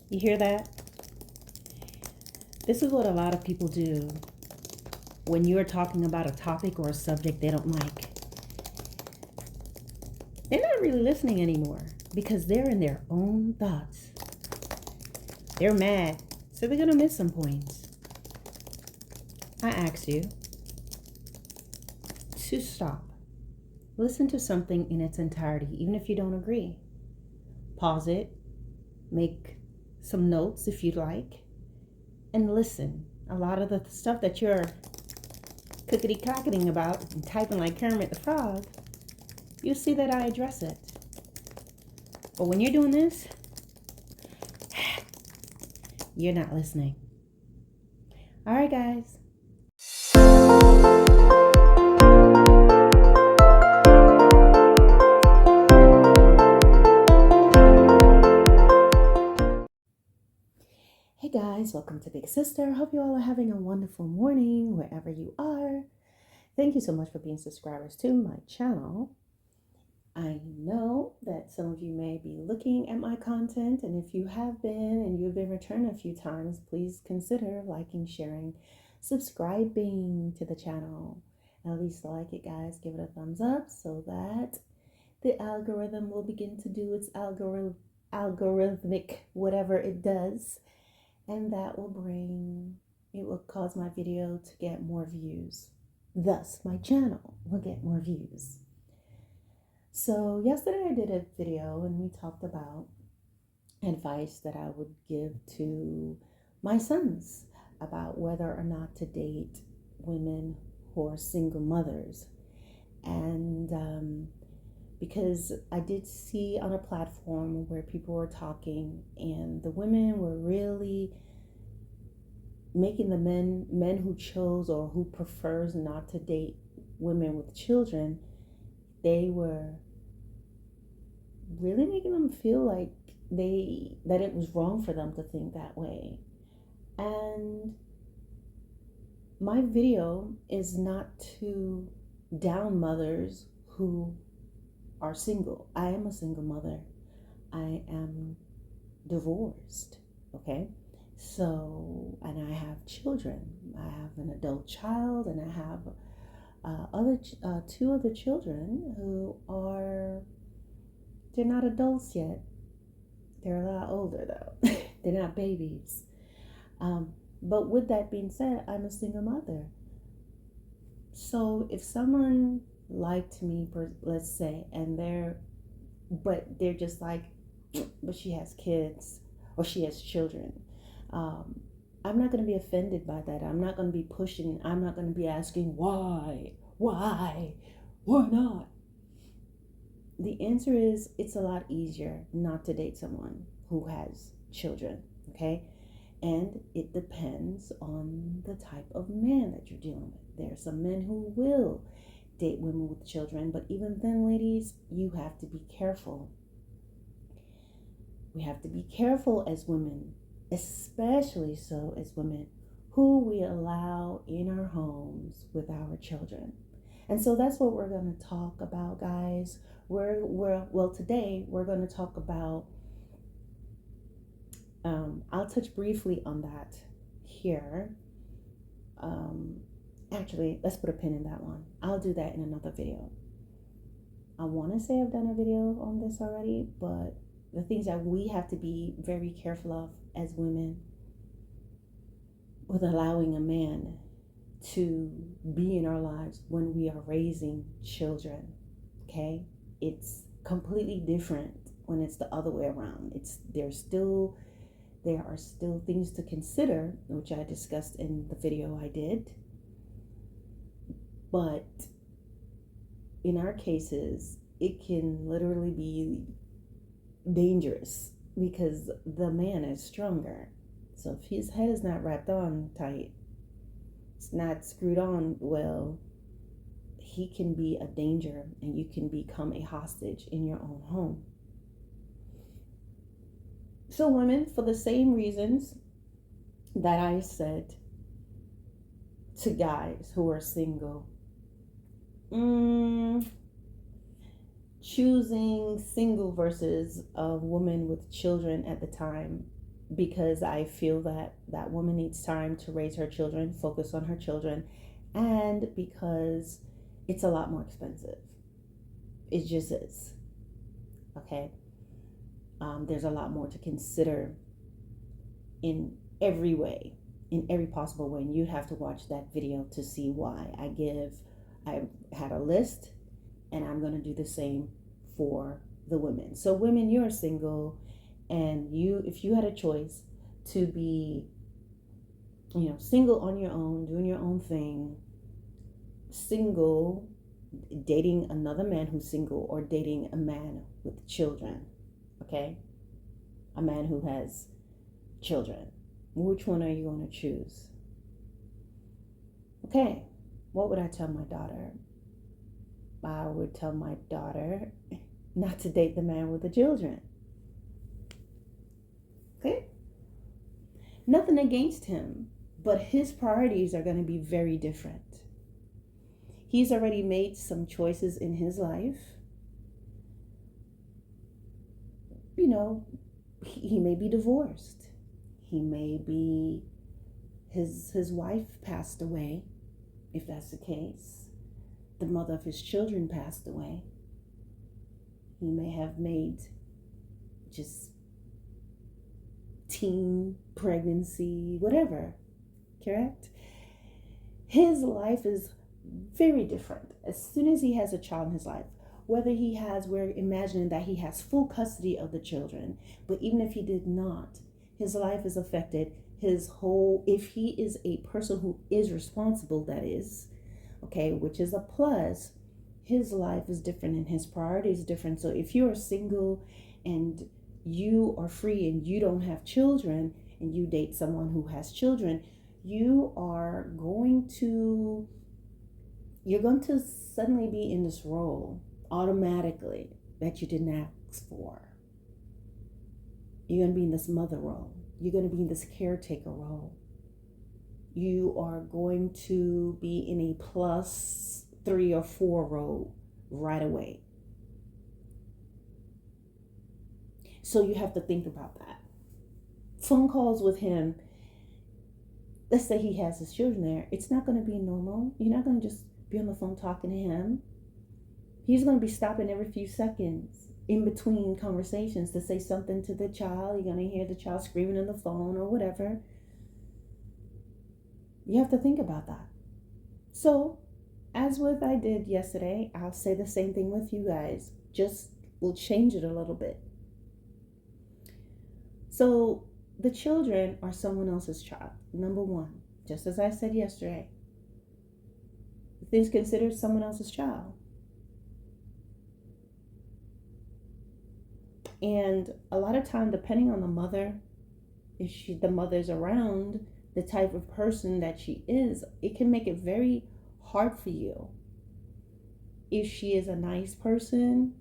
You hear that? This is what a lot of people do when you're talking about a topic or a subject they don't like. They're not really listening anymore because they're in their own thoughts. They're mad, so they're going to miss some points. I ask you to stop. Listen to something in its entirety, even if you don't agree. Pause it, make some notes if you'd like, and listen. A lot of the stuff that you're clickety-clacketing about and typing like Kermit the Frog, you'll see that I address it. But when you're doing this, you're not listening. All right, guys. Hey guys, welcome to Big Sister. Hope you all are having a wonderful morning wherever you are. Thank you so much for being subscribers to my channel. I know that some of you may be looking at my content, and if you have been and you've been returned a few times, please consider liking, sharing, subscribing to the channel. At least like it, guys. Give it a thumbs up so that the algorithm will begin to do its algorithmic whatever it does, and that will cause my video to get more views. Thus, my channel will get more views. So yesterday I did a video and we talked about advice that I would give to my sons about whether or not to date women who are single mothers. And because I did see on a platform where people were talking and the women were really making the men who chose or who prefers not to date women with children, they were really making them feel like that it was wrong for them to think that way. And my video is not to down mothers who are single. I am a single mother. I am divorced, okay? So, and I have children. I have an adult child, and I have two other children who they're not adults yet. They're a lot older though. They're not babies. But with that being said, I'm a single mother. So if someone liked me, let's say, but they're just like, but she has kids or she has children. I'm not going to be offended by that. I'm not going to be pushing. I'm not going to be asking why not. The answer is it's a lot easier not to date someone who has children, okay? And it depends on the type of man that you're dealing with. There are some men who will date women with children, but even then, ladies, you have to be careful. We have to be careful as women, especially so as women who we allow in our homes with our children. And so that's what we're going to talk about, guys. Today we're going to talk about, I'll touch briefly on that here. Actually, let's put a pin in that one. I'll do that in another video. I want to say I've done a video on this already, but the things that we have to be very careful of as women with allowing a man to be in our lives when we are raising children, okay? It's completely different when it's the other way around. There are still things to consider, which I discussed in the video I did. But in our cases, it can literally be dangerous because the man is stronger. So if his head is not wrapped on tight, it's not screwed on well, he can be a danger and you can become a hostage in your own home. So women, for the same reasons that I said to guys who are single, choosing single versus a woman with children at the time because I feel that that woman needs time to raise her children, focus on her children, and because it's a lot more expensive. It just is. Okay. There's a lot more to consider in every way, in every possible way. And you'd have to watch that video to see why. I had a list, and I'm going to do the same for the women. So, women, you're single, and if you had a choice to be, single on your own, doing your own thing, single, dating another man who's single, or dating a man with children, okay? A man who has children. Which one are you going to choose? Okay, what would I tell my daughter? I would tell my daughter not to date the man with the children. Okay? Nothing against him, but his priorities are going to be very different. He's already made some choices in his life. He may be divorced. He may be, his wife passed away, if that's the case. The mother of his children passed away. He may have made just teen pregnancy, whatever, correct? His life is very different. As soon as he has a child in his life, we're imagining that he has full custody of the children, but even if he did not, his life is affected. If he is a person who is responsible, that is, okay, which is a plus, his life is different and his priorities different. So if you're single and you are free and you don't have children and you date someone who has children, you're going to suddenly be in this role automatically that you didn't ask for. You're going to be in this mother role. You're going to be in this caretaker role. You are going to be in a +3 or 4 role right away. So you have to think about that. Phone calls with him, let's say he has his children there, it's not going to be normal. You're not going to just be on the phone talking to him. He's going to be stopping every few seconds in between conversations to say something to the child. You're going to hear the child screaming on the phone or whatever. You have to think about that. So, as with I did yesterday, I'll say the same thing with you guys. Just we'll change it a little bit. So, the children are someone else's child. Number one, just as I said yesterday, it's considered someone else's child. And a lot of time, depending on the mother, if the mother's around, the type of person that she is, it can make it very hard for you. If she is a nice person,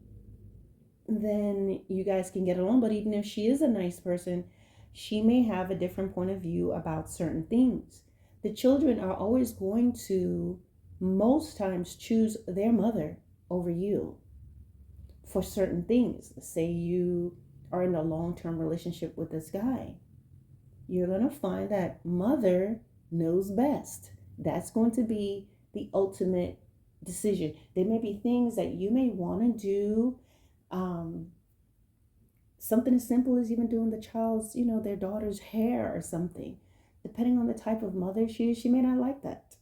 then you guys can get along. But even if she is a nice person, she may have a different point of view about certain things. The children are always going to, most times, choose their mother over you for certain things. Say you are in a long-term relationship with this guy. You're going to find that mother knows best. That's going to be the ultimate decision. There may be things that you may want to do. Something as simple as even doing the child's, their daughter's hair or something. Depending on the type of mother she is, she may not like that.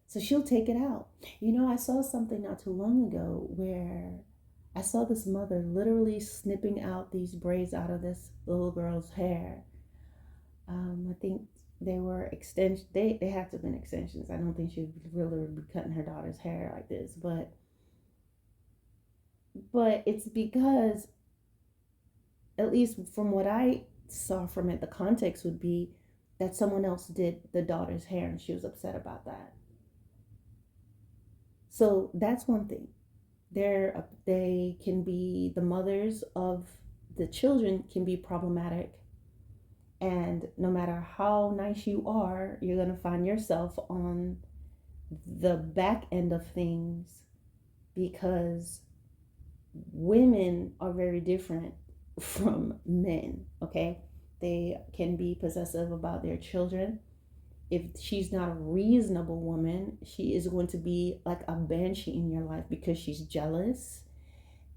So she'll take it out. I saw something not too long ago where I saw this mother literally snipping out these braids out of this little girl's hair. I think they were extensions. They had to have been extensions. I don't think she really would be cutting her daughter's hair like this, but it's because, at least from what I saw from it, the context would be that someone else did the daughter's hair and she was upset about that. So that's one thing. They can be, the mothers of the children can be problematic. And no matter how nice you are, you're going to find yourself on the back end of things, because women are very different from men, okay? they can be possessive about their children. If she's not a reasonable woman, she is going to be like a banshee in your life because she's jealous.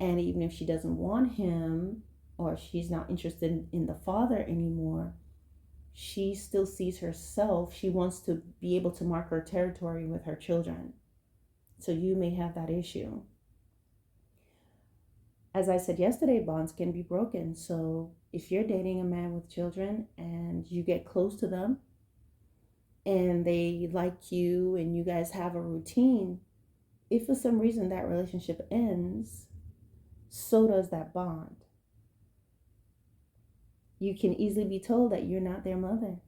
And even if she doesn't want him, or she's not interested in the father anymore, she still sees herself. She wants to be able to mark her territory with her children. So you may have that issue. As I said yesterday, bonds can be broken. So if you're dating a man with children and you get close to them and they like you and you guys have a routine, if for some reason that relationship ends, so does that bond. You can easily be told that you're not their mother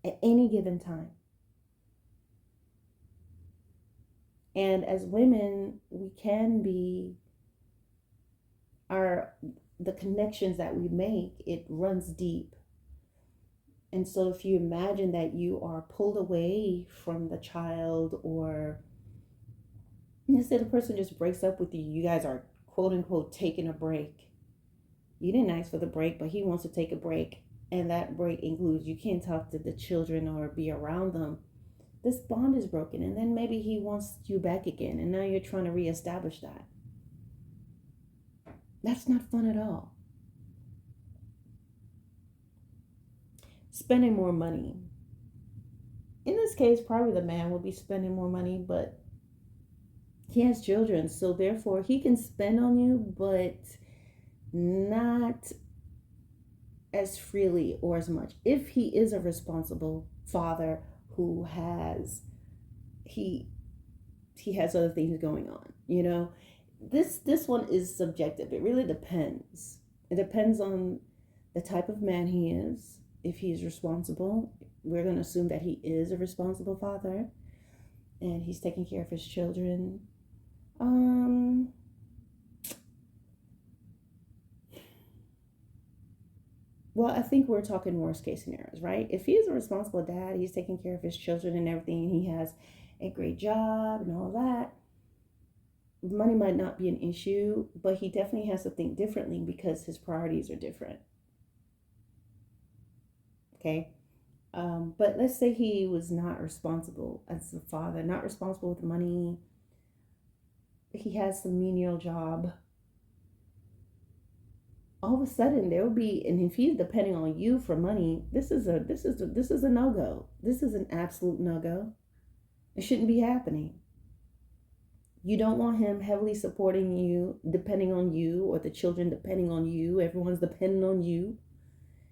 at any given time. And as women, we can be the connections that we make, it runs deep. And so if you imagine that you are pulled away from the child, or instead the person just breaks up with you, you guys are quote unquote taking a break. You didn't ask for the break, but he wants to take a break. And that break includes you can't talk to the children or be around them. This bond is broken. And then maybe he wants you back again. And now you're trying to reestablish that. That's not fun at all. Spending more money. In this case, probably the man will be spending more money, but he has children. So therefore, he can spend on you, but not as freely or as much. If he is a responsible father who has he has other things going on, you know. This one is subjective. It really depends. It depends on the type of man he is. If he is responsible, we're going to assume that he is a responsible father and he's taking care of his children. Well, I think we're talking worst case scenarios, right? If he is a responsible dad, he's taking care of his children and everything, and he has a great job and all that, money might not be an issue, but he definitely has to think differently because his priorities are different. Okay? But let's say he was not responsible as a father, not responsible with money. He has some menial job. All of a sudden there will be, and if he's depending on you for money, this is a no-go. This is an absolute no-go. It shouldn't be happening. You don't want him heavily supporting you, depending on you, or the children depending on you. Everyone's depending on you.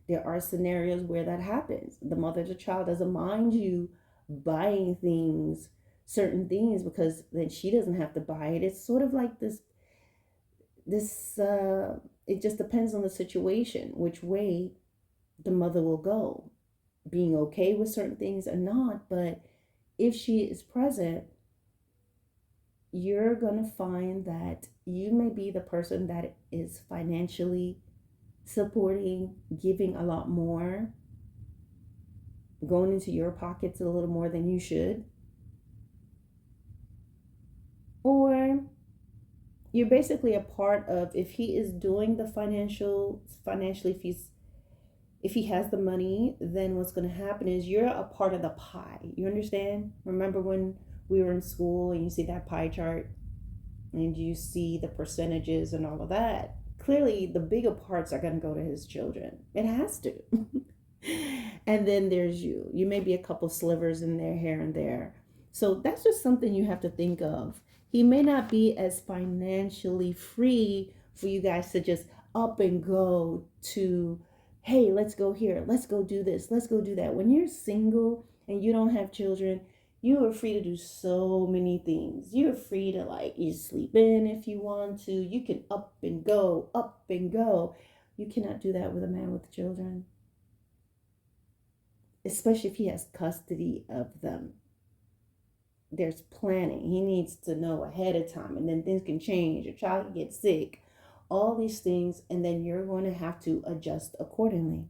There are scenarios where that happens. The mother of the child doesn't mind you buying things, certain things, because then she doesn't have to buy it. It's sort of like this it just depends on the situation, which way the mother will go, being okay with certain things or not. But if she is present, you're going to find that you may be the person that is financially supporting, giving a lot more, going into your pockets a little more than you should. Or you're basically a part of, if he is doing the financially, if he has the money, then what's going to happen is you're a part of the pie. You understand? Remember when we were in school and you see that pie chart and you see the percentages and all of that? Clearly the bigger parts are going to go to his children. It has to. And then there's you. You may be a couple slivers in there here and there. So that's just something you have to think of. He may not be as financially free for you guys to just up and go to, hey, let's go here, let's go do this, let's go do that. When you're single and you don't have children, you are free to do so many things. You're free to you sleep in if you want to. You can up and go, up and go. You cannot do that with a man with children, especially if he has custody of them. There's planning. He needs to know ahead of time, and then things can change. Your child can get sick, all these things, and then you're going to have to adjust accordingly.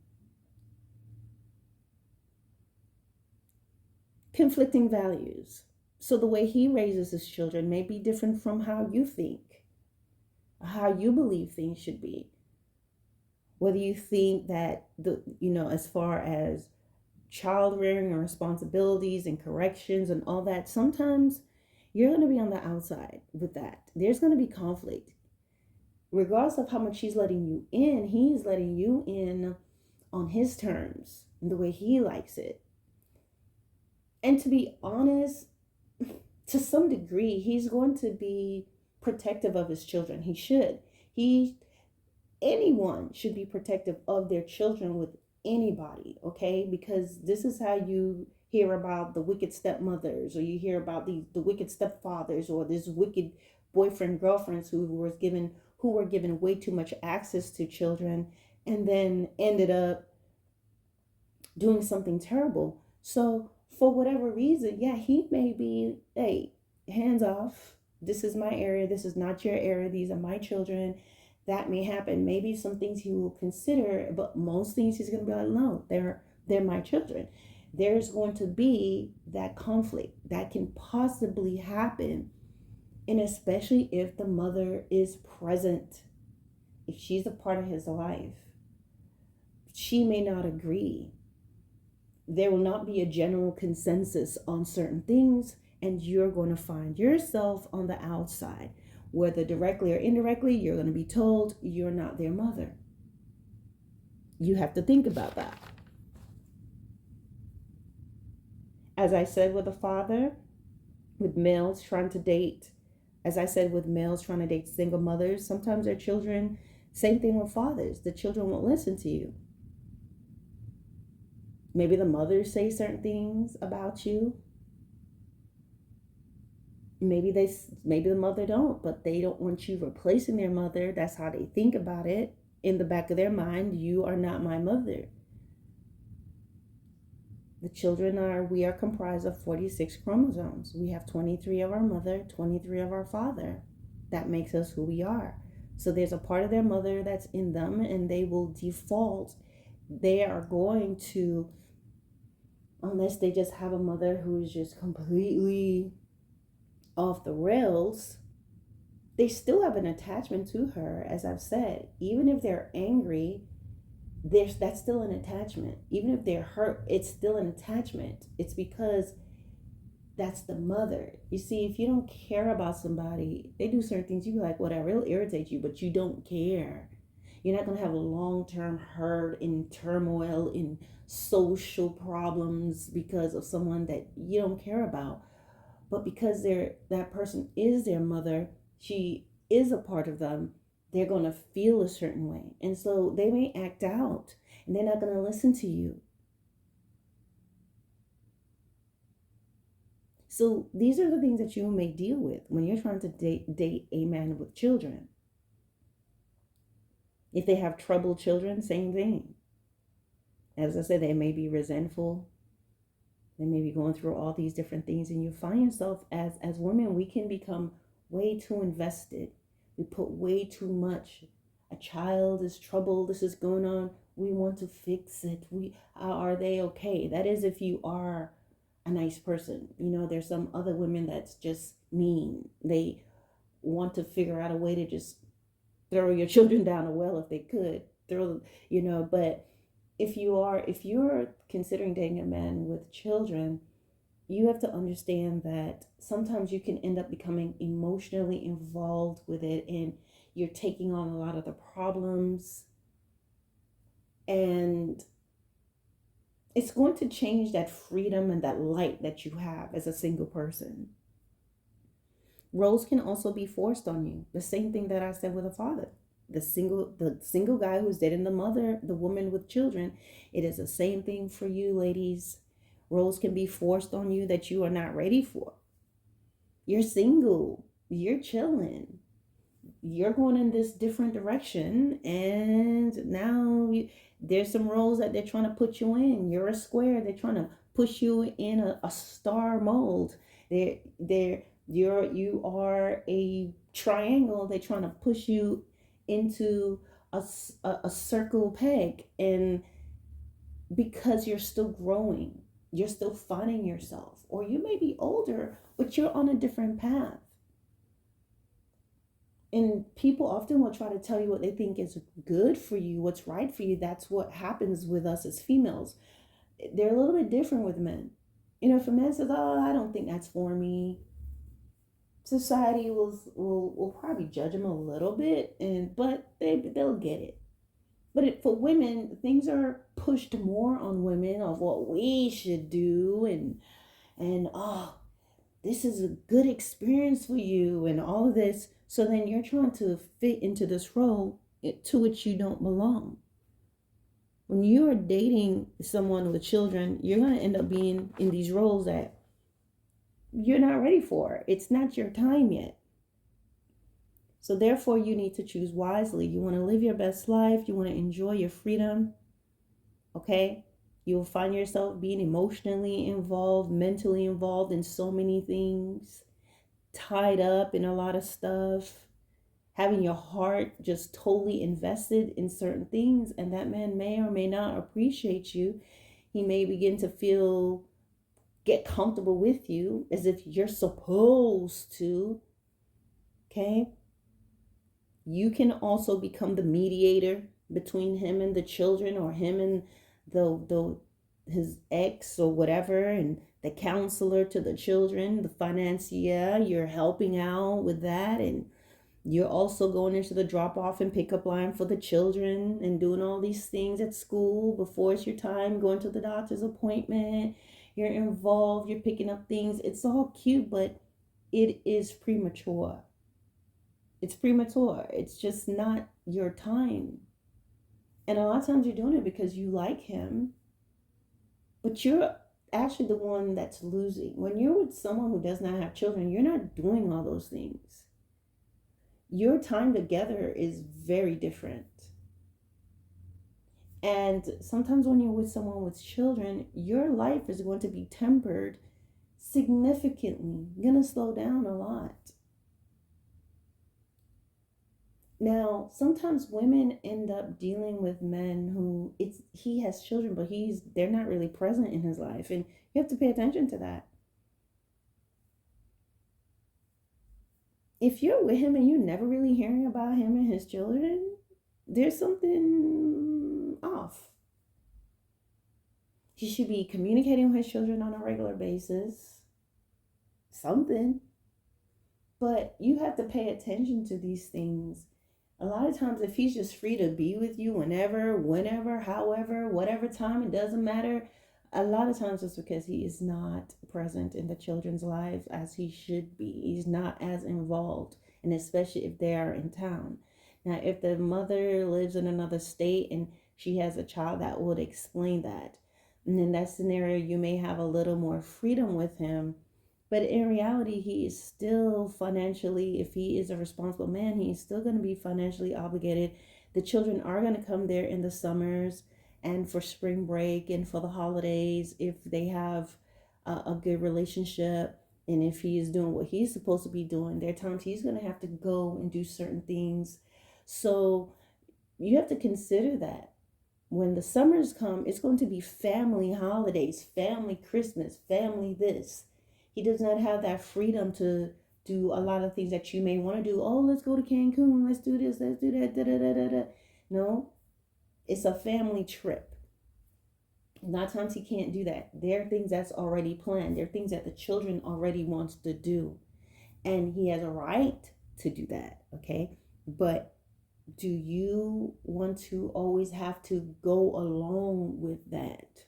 Conflicting values. So the way he raises his children may be different from how you think, how you believe things should be. Whether you think that as far as child rearing and responsibilities and corrections and all that, sometimes you're going to be on the outside with that. There's going to be conflict. Regardless of how much he's letting you in, he's letting you in on his terms and the way he likes it. And to be honest, to some degree, he's going to be protective of his children. He should. Anyone should be protective of their children with anybody, okay? Because this is how you hear about the wicked stepmothers, or you hear about the wicked stepfathers, or this wicked boyfriend girlfriends who were given way too much access to children and then ended up doing something terrible. So for whatever reason, yeah, he may be, hey, hands off. This is my area. This is not your area. These are my children. That may happen. Maybe some things he will consider, but most things he's going to be like, no, they're my children. There's going to be that conflict that can possibly happen, and especially if the mother is present, if she's a part of his life, she may not agree. There will not be a general consensus on certain things, and you're going to find yourself on the outside. Whether directly or indirectly, you're going to be told you're not their mother. You have to think about that. As I said with a father, with males trying to date, as I said with males trying to date single mothers, sometimes their children, same thing with fathers, the children won't listen to you. Maybe the mothers say certain things about you. Maybe the mother don't, but they don't want you replacing their mother. That's how they think about it. In the back of their mind, you are not my mother. We are comprised of 46 chromosomes. We have 23 of our mother, 23 of our father. That makes us who we are. So there's a part of their mother that's in them, and they will default. They are going to, unless they just have a mother who is just completely off the rails, they still have an attachment to her. As I've said, even if they're angry, that's still an attachment. Even if they're hurt, it's still an attachment. It's because that's the mother. You see, if you don't care about somebody, they do certain things, you be like, whatever, it'll irritate you, but you don't care. You're not going to have a long-term hurt in turmoil, in social problems because of someone that you don't care about. But because that person is their mother, she is a part of them, they're going to feel a certain way. And so they may act out, and they're not going to listen to you. So these are the things that you may deal with when you're trying to date a man with children. If they have troubled children, same thing. As I said, they may be resentful. They may be going through all these different things, and you find yourself as women, we can become way too invested. We put way too much. A child is troubled. This is going on. We want to fix it. Are they okay? That is if you are a nice person. There's some other women that's just mean. They want to figure out a way to just throw your children down a well if they could. But if you're considering dating a man with children, you have to understand that sometimes you can end up becoming emotionally involved with it, and you're taking on a lot of the problems, and it's going to change that freedom and that light that you have as a single person. Roles can also be forced on you. The same thing that I said with a father. The single guy who's dating the woman with children, it is the same thing for you, ladies. Roles can be forced on you that you are not ready for. You're single, you're chilling, you're going in this different direction, and now there's some roles that they're trying to put you in. You're a square, they're trying to push you in a star mold. You are a triangle, they're trying to push you into a circle peg. And because you're still growing, you're still finding yourself, or you may be older, but you're on a different path. And people often will try to tell you what they think is good for you, what's right for you. That's what happens with us as females. They're a little bit different with men. You know, if a man says, "Oh, I don't think that's for me," society will probably judge him a little bit, and but they'll get it. But for women, things are pushed more on women of what we should do, and oh, this is a good experience for you, and all of this. So then you're trying to fit into this role to which you don't belong. When you are dating someone with children, you're going to end up being in these roles that you're not ready for. It's not your time yet. So therefore, you need to choose wisely. You want to live your best life. You want to enjoy your freedom. Okay? You'll find yourself being emotionally involved, mentally involved in so many things, tied up in a lot of stuff, having your heart just totally invested in certain things. And that man may or may not appreciate you. He may begin to get comfortable with you as if you're supposed to. Okay? You can also become the mediator between him and the children, or him and the his ex or whatever, and the counselor to the children, the financier. You're helping out with that, and you're also going into the drop off and pick up line for the children and doing all these things at school before it's your time, going to the doctor's appointment. You're involved, you're picking up things. It's all cute, but it is premature. It's premature. It's just not your time. And a lot of times you're doing it because you like him, but you're actually the one that's losing. When you're with someone who does not have children, you're not doing all those things. Your time together is very different. And sometimes when you're with someone with children, your life is going to be tempered significantly. You're going to slow down a lot. Now, sometimes women end up dealing with men who he has children, but they're not really present in his life, and you have to pay attention to that. If you're with him and you're never really hearing about him and his children, there's something off. He should be communicating with his children on a regular basis. Something. But you have to pay attention to these things. A lot of times, if he's just free to be with you whenever, however, whatever time, it doesn't matter. A lot of times it's because he is not present in the children's lives as he should be. He's not as involved, and especially if they are in town. Now, if the mother lives in another state and she has a child, that would explain that. And in that scenario, you may have a little more freedom with him. But in reality, he is still financially, if he is a responsible man, he's still going to be financially obligated. The children are going to come there in the summers and for spring break and for the holidays if they have a good relationship. And if he is doing what he's supposed to be doing, there are times he's going to have to go and do certain things. So you have to consider that. When the summers come, it's going to be family holidays, family Christmas, family this. He does not have that freedom to do a lot of things that you may want to do. Oh, let's go to Cancun. Let's do this. Let's do that. Da, da, da, da, da. No, it's a family trip. A lot of times he can't do that. There are things that's already planned. There are things that the children already wants to do. And he has a right to do that. Okay. But do you want to always have to go along with that?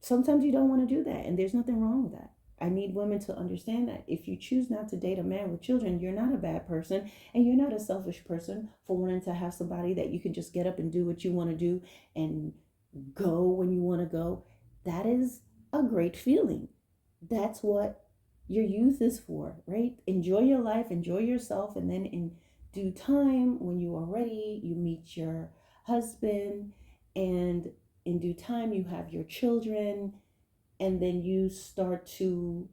Sometimes you don't want to do that, and there's nothing wrong with that. I need women to understand that if you choose not to date a man with children, you're not a bad person, and you're not a selfish person for wanting to have somebody that you can just get up and do what you want to do and go when you want to go. That is a great feeling. That's what your youth is for, right? Enjoy your life, enjoy yourself, and then in due time, when you are ready, you meet your husband, and in due time you have your children, and then you start to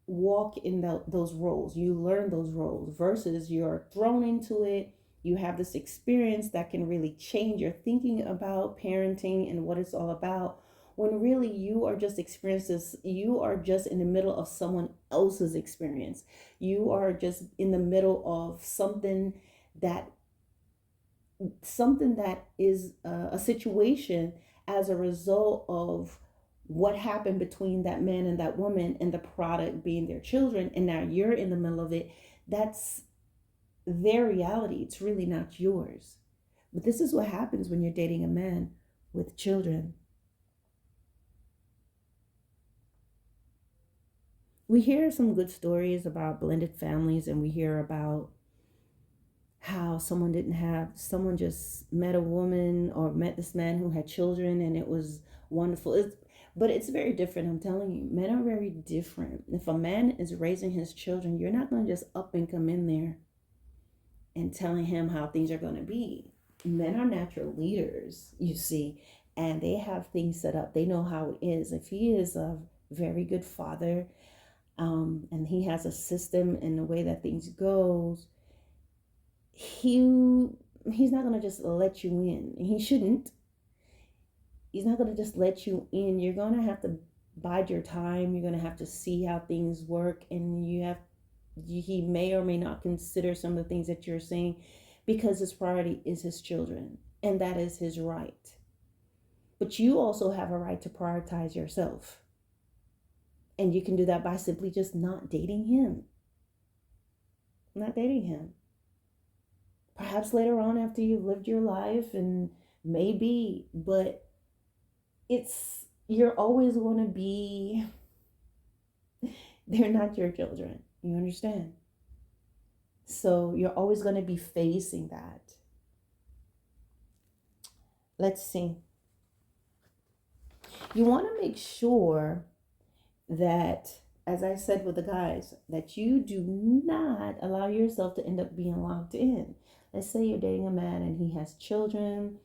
walk in those roles. You learn those roles versus you're thrown into it. You have this experience that can really change your thinking about parenting and what it's all about, when really you are just experiences, you are just in the middle of someone else's experience. You are just in the middle of that that is a situation as a result of what happened between that man and that woman, and the product being their children, and now you're in the middle of it. That's their reality. It's really not yours. But this is what happens when you're dating a man with children. We hear some good stories about blended families, and we hear about how someone just met a woman or met this man who had children, and it was wonderful. But it's very different. I'm telling you, men are very different. If a man is raising his children, you're not going to just up and come in there and telling him how things are going to be. Men are natural leaders, you see, and they have things set up. They know how it is. If he is a very good father, and he has a system and the way that things goes, he's not going to just let you in. He shouldn't. He's not going to just let you in. You're going to have to bide your time. You're going to have to see how things work, and he may or may not consider some of the things that you're saying, because his priority is his children, and that is his right. But you also have a right to prioritize yourself. And you can do that by simply just not dating him. Not dating him. Perhaps later on, after you've lived your life, and maybe, but you're always going to be, they're not your children. You understand? So you're always going to be facing that. Let's see. You want to make sure that, as I said with the guys, that you do not allow yourself to end up being locked in. Let's say you're dating a man and he has children,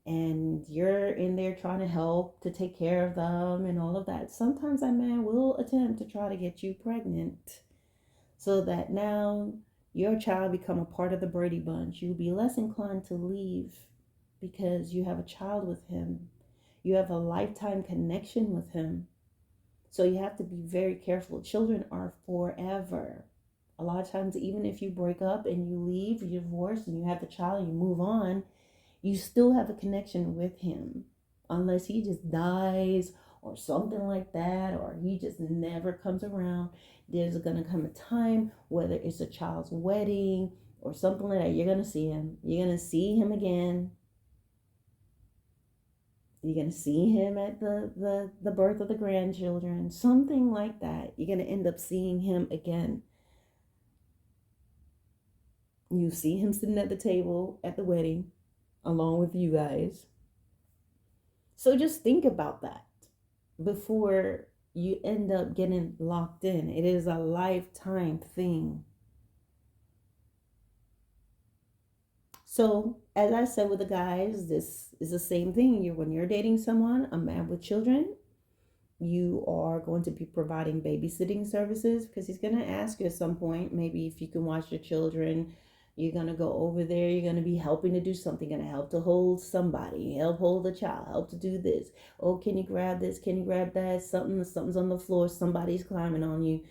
and you're in there trying to help to take care of them and all of that. Sometimes that man will attempt to try to get you pregnant, so that now your child become a part of the Brady Bunch. You'll be less inclined to leave because you have a child with him. You have a lifetime connection with him. So you have to be very careful. Children are forever. A lot of times, even if you break up and you leave, you divorce, and you have the child and you move on, you still have a connection with him. Unless he just dies or something like that, or he just never comes around. There's going to come a time, whether it's a child's wedding or something like that, you're going to see him. You're going to see him again. You're going to see him at the birth of the grandchildren, something like that. You're going to end up seeing him again. You see him sitting at the table at the wedding along with you guys. So just think about that before you end up getting locked in. It is a lifetime thing. So, as I said with the guys, this is the same thing. When you're dating someone, a man with children, you are going to be providing babysitting services, because he's going to ask you at some point, maybe if you can watch your children. You're going to go over there. You're going to be helping to do something. Going to help to hold somebody. Help hold the child. Help to do this. Oh, can you grab this? Can you grab that? Something's on the floor. Somebody's climbing on you.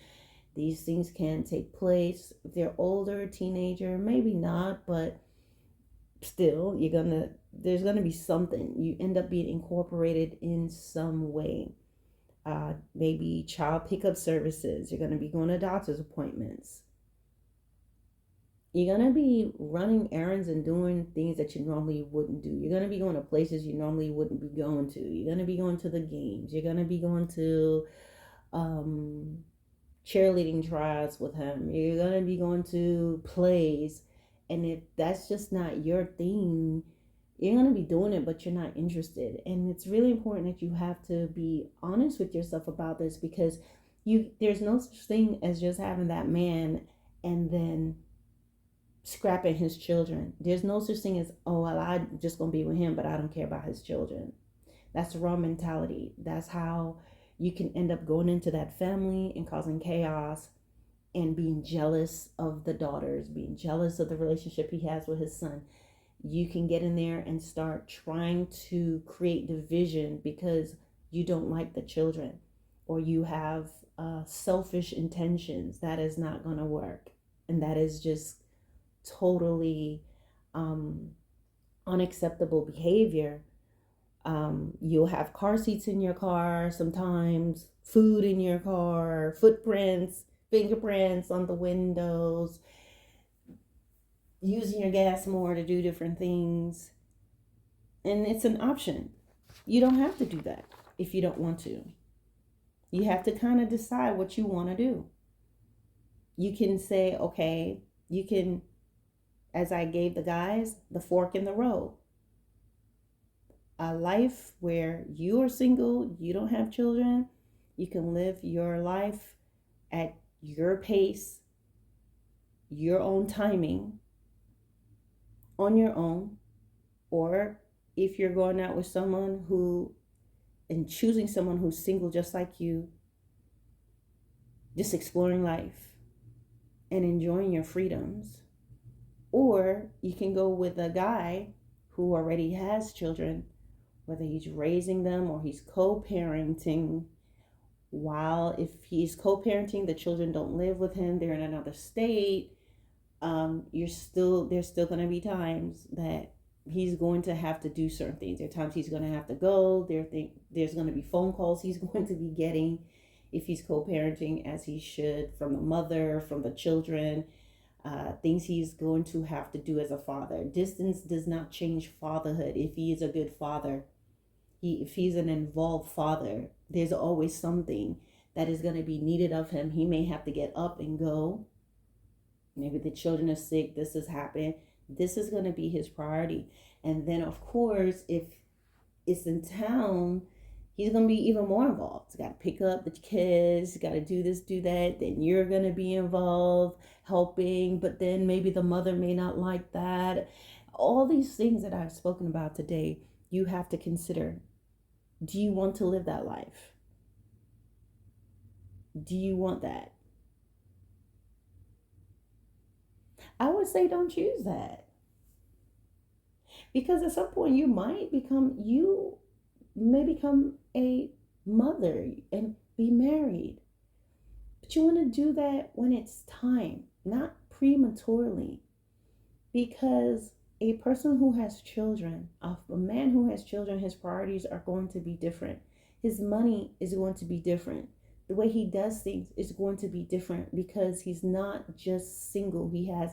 These things can take place. If they're older, teenager, maybe not, but still, there's going to be something. You end up being incorporated in some way. Maybe child pickup services. You're going to be going to doctor's appointments. You're going to be running errands and doing things that you normally wouldn't do. You're going to be going to places you normally wouldn't be going to. You're going to be going to the games. You're going to be going to cheerleading tryouts with him. You're going to be going to plays. And if that's just not your thing, you're going to be doing it, but you're not interested. And it's really important that you have to be honest with yourself about this, because there's no such thing as just having that man and then scrapping his children. There's no such thing as, oh, well, I'm just going to be with him, but I don't care about his children. That's the wrong mentality. That's how you can end up going into that family and causing chaos and being jealous of the daughters, being jealous of the relationship he has with his son. You can get in there and start trying to create division because you don't like the children, or you have selfish intentions, that is not going to work. And that is just totally um, unacceptable behavior. You'll have car seats in your car sometimes, food in your car, footprints, fingerprints on the windows, using your gas more to do different things. And it's an option. You don't have to do that if you don't want to. You have to kind of decide what you want to do. You can say, okay, you can, as I gave the guys, the fork in the road. A life where you are single, you don't have children, you can live your life at your pace, your own timing, on your own. Or if you're going out with someone who, and choosing someone who's single just like you, just exploring life and enjoying your freedoms. Or you can go with a guy who already has children, whether he's raising them or he's co-parenting. While if he's co-parenting, the children don't live with him, they're in another state, there's still going to be times that he's going to have to do certain things. There are times he's going to have to go. There's going to be phone calls he's going to be getting if he's co-parenting, as he should, from the mother, from the children, things he's going to have to do as a father. Distance does not change fatherhood. If he is a good father, if he's an involved father, there's always something that is going to be needed of him. He may have to get up and go. Maybe the children are sick. This has happened. This is going to be his priority. And then, of course, if it's in town, he's going to be even more involved. He's got to pick up the kids. He's got to do this, do that. Then you're going to be involved, helping. But then maybe the mother may not like that. All these things that I've spoken about today, you have to consider. Do you want to live that life? Do you want that? I would say don't choose that. Because at some point you may become a mother and be married. But you want to do that when it's time, not prematurely. Because a person who has children, a man who has children, his priorities are going to be different. His money is going to be different. The way he does things is going to be different because he's not just single. He has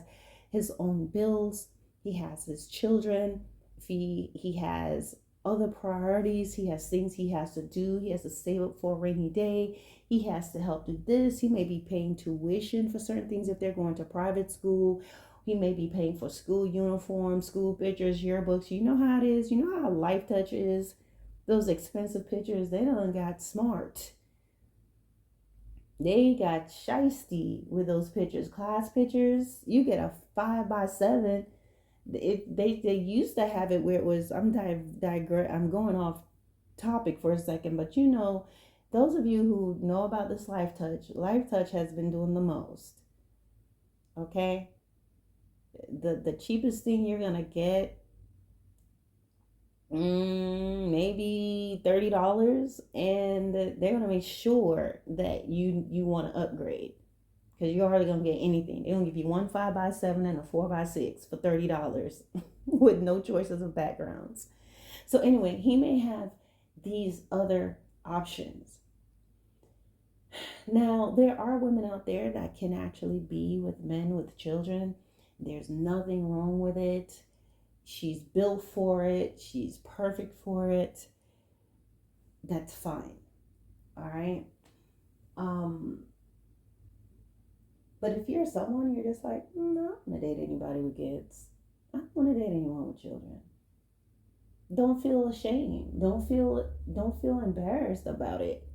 his own bills. He has his children. He has other priorities. He has things he has to do. He has to save up for a rainy day. He has to help do this. He may be paying tuition for certain things if they're going to private school. He may be paying for school uniforms, school pictures, yearbooks. You know how it is. You know how Life Touch is. Those expensive pictures, they done got smart. They got shiesty with those pictures. Class pictures, you get a 5x7. They used to have it where it was, I'm going off topic for a second, but you know, those of you who know about this Life Touch has been doing the most. Okay? The cheapest thing you're gonna get, maybe $30, and they're gonna make sure that you want to upgrade, because you're hardly gonna get anything. They're gonna give you one 5x7 and a 4x6 for $30 with no choices of backgrounds. So anyway, he may have these other options. Now, there are women out there that can actually be with men with children. There's nothing wrong with it. She's built for it. She's perfect for it. That's fine. All right. But if you're someone, you're just like, no, I'm not gonna date anybody with kids. I don't want to date anyone with children. Don't feel ashamed. Don't feel embarrassed about it.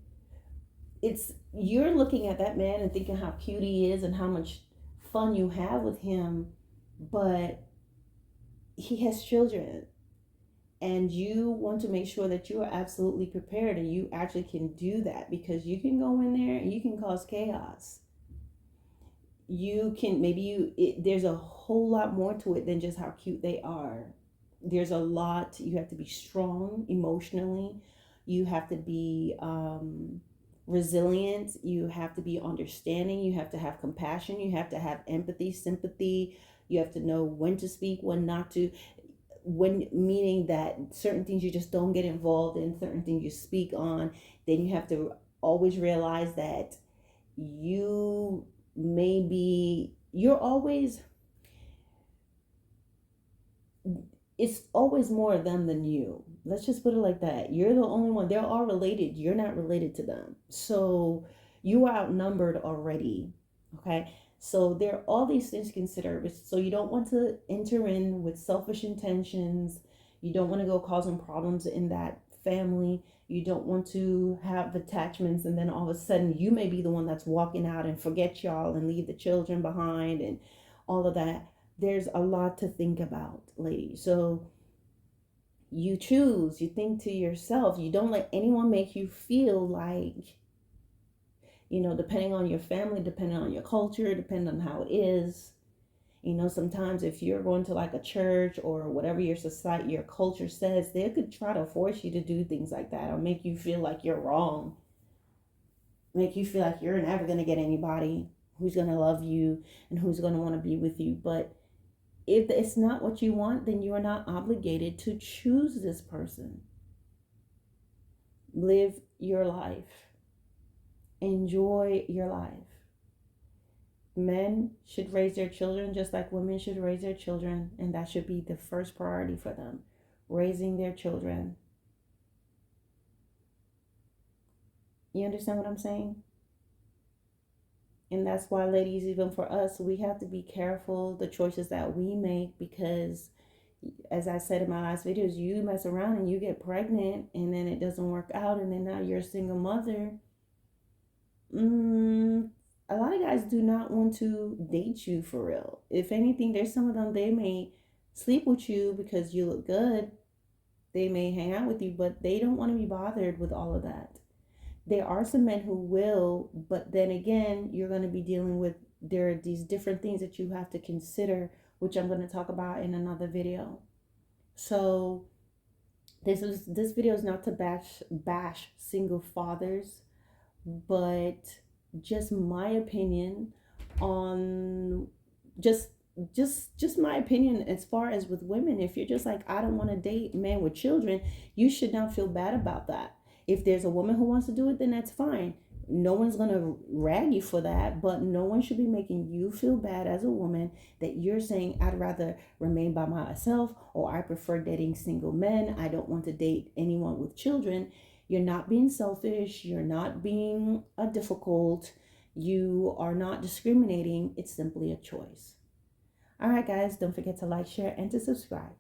You're looking at that man and thinking how cute he is and how much fun you have with him, but he has children, and you want to make sure that you are absolutely prepared and you actually can do that, because you can go in there and you can cause chaos. You can there's a whole lot more to it than just how cute they are. There's a lot. You have to be strong emotionally. You have to be resilient. You have to be understanding. You have to have compassion. You have to have empathy, sympathy. You have to know when to speak, when not to. When meaning that certain things you just don't get involved in, certain things you speak on. Then you have to always realize that you you're always, it's always more of them than you. Let's just put it like that. You're the only one. They're all related. You're not related to them. So you are outnumbered already. Okay. So there are all these things to consider. So you don't want to enter in with selfish intentions. You don't want to go causing problems in that family. You don't want to have attachments and then all of a sudden you may be the one that's walking out and forget y'all and leave the children behind and all of that. There's a lot to think about, ladies. So you choose, you think to yourself, you don't let anyone make you feel like, depending on your family, depending on your culture, depending on how it is. Sometimes if you're going to like a church or whatever your society, your culture says, they could try to force you to do things like that or make you feel like you're wrong, make you feel like you're never going to get anybody who's going to love you and who's going to want to be with you. But if it's not what you want, then you are not obligated to choose this person. Live your life. Enjoy your life. Men should raise their children just like women should raise their children, and that should be the first priority for them, raising their children. You understand what I'm saying? And that's why, ladies, even for us, we have to be careful the choices that we make, because as I said in my last videos, you mess around and you get pregnant and then it doesn't work out and then now you're a single mother. A lot of guys do not want to date you for real. If anything, there's some of them, they may sleep with you because you look good. They may hang out with you, but they don't want to be bothered with all of that. There are some men who will, but then again, you're going to be dealing with, there are these different things that you have to consider, which I'm going to talk about in another video. So this video is not to bash single fathers, but just my opinion on just my opinion as far as with women. If you're just like, I don't want to date men with children, you should not feel bad about that. If there's a woman who wants to do it, then that's fine. No one's going to rag you for that, but no one should be making you feel bad as a woman that you're saying, I'd rather remain by myself, or I prefer dating single men. I don't want to date anyone with children. You're not being selfish. You're not being difficult. You are not discriminating. It's simply a choice. All right, guys, don't forget to like, share, and to subscribe.